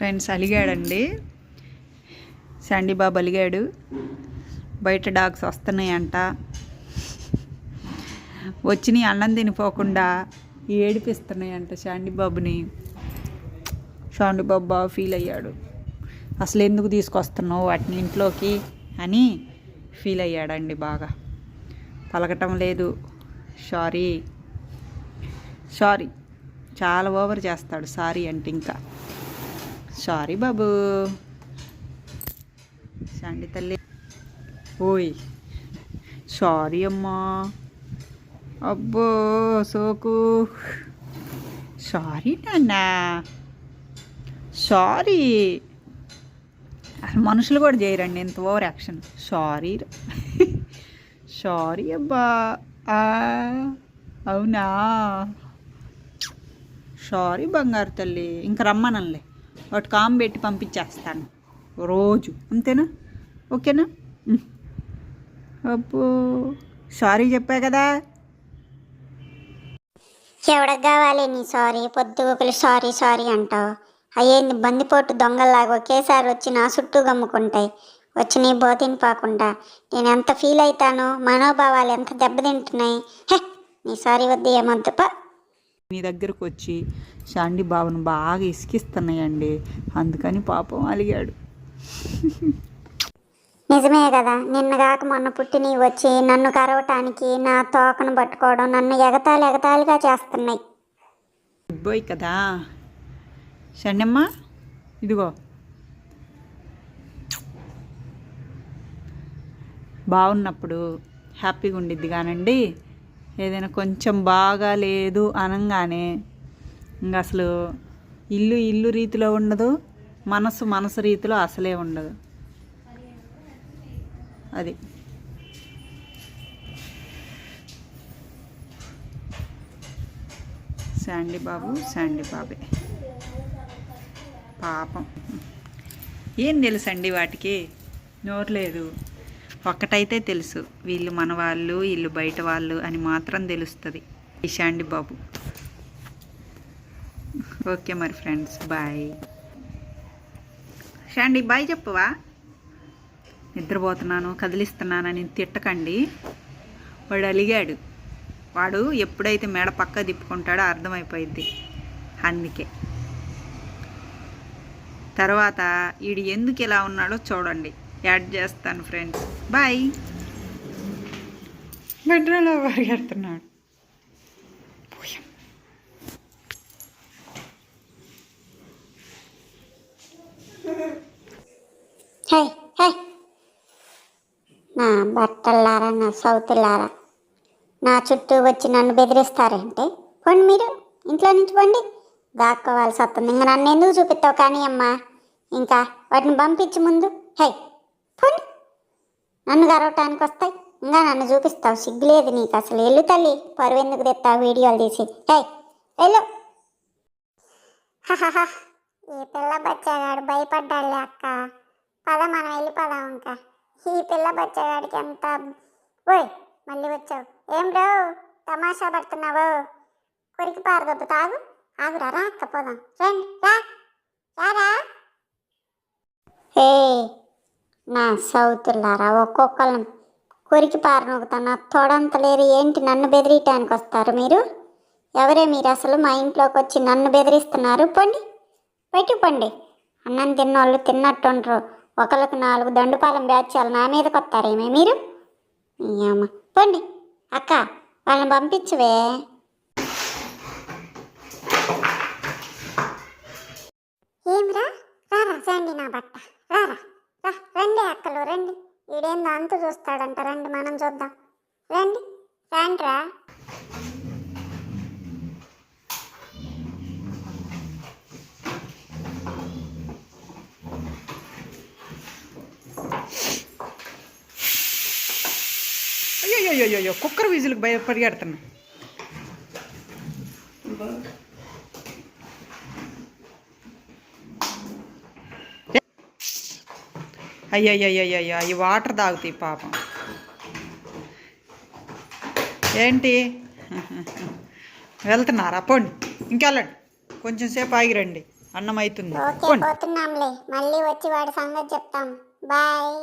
Friends అలిగాడండి, Sandy బాబు అలిగాడు. బయట dogs వస్తున్నాయంట, వచ్చినాయి అన్నం తినిపోకుండా ఏడిపిస్తున్నాయంట శాండీ బాబుని. శాండీ బాబు బాగా ఫీల్ అయ్యాడు. అసలు ఎందుకు తీసుకొస్తున్నావు వాటిని ఇంట్లోకి అని ఫీల్ అయ్యాడండి. బాగా పలకటం లేదు, సారీ సారీ చాలా ఓవర్ చేస్తాడు. సారీ అంటే ఇంకా సారీ బాబు. శాండీ తల్లి ఓయ్ సారీ అమ్మా, అబ్బో సోకు సారీ నాన్న, సారీ. అసలు మనుషులు కూడా చేయరండి ఇంత ఓవర్ యాక్షన్. సారీ సారీ అబ్బా, అవునా సారీ బంగారు తల్లి. ఇంకా రమ్మనంలే, వాటి కామ్ పెట్టి పంపించేస్తాను రోజు, అంతేనా? ఓకేనా? అబ్బో సారీ చెప్పా కదా. ఎవడకు కావాలి నీ సారీ? పొద్దుగోకులు సారీ సారీ అంటావు. అయ్యేంది బందిపోటు దొంగల్లాగా ఒకేసారి వచ్చి నా చుట్టూ గమ్ముకుంటాయి, వచ్చి నీ బోతిని పాకుండా. నేను ఎంత ఫీల్ అవుతానో, మనోభావాలు ఎంత దెబ్బతింటున్నాయి. హే నీ సారీ వద్దు, ఏమొద్దు పా. మీ దగ్గరకు వచ్చి శాండీ బాబును బాగా ఇసికిస్తున్నాయండి, అందుకని పాపం అలిగాడు. నిజమే కదా, నిన్నగాక మొన్న పుట్టి నీ వచ్చి నన్ను కరవటానికి నా తోకను పట్టుకోవడం, నన్ను ఎగతాళిగా చేస్తున్నాయి. గుడ్ బాయ్ కదా శాండమ్మ, ఇదిగో బాగున్నప్పుడు హ్యాపీగా ఉండిద్ది కానండి, ఏదైనా కొంచెం బాగా లేదు అనగానే ఇంకా అసలు ఇల్లు రీతిలో ఉండదు, మనసు రీతిలో అసలే ఉండదు. అది శాండీ బాబే పాపం. ఏం తెలుసండి వాటికి, నోరు లేదు. ఒక్కటైతే తెలుసు, వీళ్ళు మన వాళ్ళు, వీళ్ళు బయట వాళ్ళు అని మాత్రం తెలుస్తుంది ఈ శాండీ బాబు. ఓకే మరి ఫ్రెండ్స్, బాయ్. శాండీ బాయ్ చెప్పవా? నిద్రపోతున్నాను కదిలిస్తున్నానని తిట్టకండి. వాడు అలిగాడు, వాడు ఎప్పుడైతే మెడ పక్క తిప్పుకుంటాడో అర్థమైపోయింది. అందుకే తర్వాత వీడు ఎందుకు ఇలా ఉన్నాడో చూడండి, యాడ్ చేస్తాను ఫ్రెండ్స్. బాయ్. బెడ్రూమ్లో పరిగెడుతున్నాడు. హే హే నా బట్టలారా, నా సౌతులారా, నా చుట్టూ వచ్చి నన్ను బెదిరిస్తారంటే పోండి, మీరు ఇంట్లో నుంచి పోండి. దాక్కోవాల్సి వస్తుంది. ఇంకా నన్ను ఎందుకు చూపిస్తావు కానీ అమ్మా, ఇంకా వాటిని పంపించి ముందు. హే పోండి, నన్ను గరవటానికి వస్తాయి, ఇంకా నన్ను చూపిస్తావు. సిగ్గులేదు నీకు అసలు. వెళ్ళు తల్లి, పరువు ఎందుకు తెస్తావు వీడియోలు తీసి? హే వెళ్ళు. ఈ పిల్ల బచ్చాగాడు భయపడ్డాడులే అక్క, పద మనం వెళ్ళిపోదాం. ఇంకా ఈ పిల్ల బచ్చాగాడికి ఎంత. ఓయ్ మళ్ళీ వచ్చావు ఏం రో, తమాషా పడుతున్నావు? కొరికి పారదొద్దు, తాగు. ఆగురా, రా అక్క పోదాం, రండి రారా. హే నా సౌతులారా, ఒక్కొక్కళ్ళని కొరికి పారనొక్కుతున్నా తోడంత లేరు ఏంటి? నన్ను బెదిరియటానికి వస్తారు మీరు? ఎవరే మీరు అసలు? మా ఇంట్లోకి వచ్చి నన్ను బెదిరిస్తున్నారు. పండి బయటకు పండి. అన్నం తిన్నోళ్ళు తిన్నట్టుండ్రు, ఒకళ్ళకి 4 దండుపాలెం బ్యాచ్యాలు నా మీదకి వస్తారేమే మీరు? అమ్మ పండి. అక్క వాళ్ళని పంపించవే. ఏమిరా, రారా శాండీ నా బట్ట, రారా రా. రండి అక్కలు రండి, ఈడేందో అంతు చూస్తాడంట. రండి మనం చూద్దాం, రండి రా. అయ్యో కుక్కర్ విజులకు పరిగెడుతున్నా. అయ్యయ్యయ్యయ్యో ఈ వాటర్ తాగుతాయి పాపం. ఏంటి వెళ్తున్నారా? పోండి, ఇంకెళ్ళండి, కొంచెం సేపు ఆగిరండి. అన్నం అవుతుంది ఓకే పోతున్నాంలే, మళ్ళీ వచ్చి వాడి సంగతి చెప్తాం. బాయ్.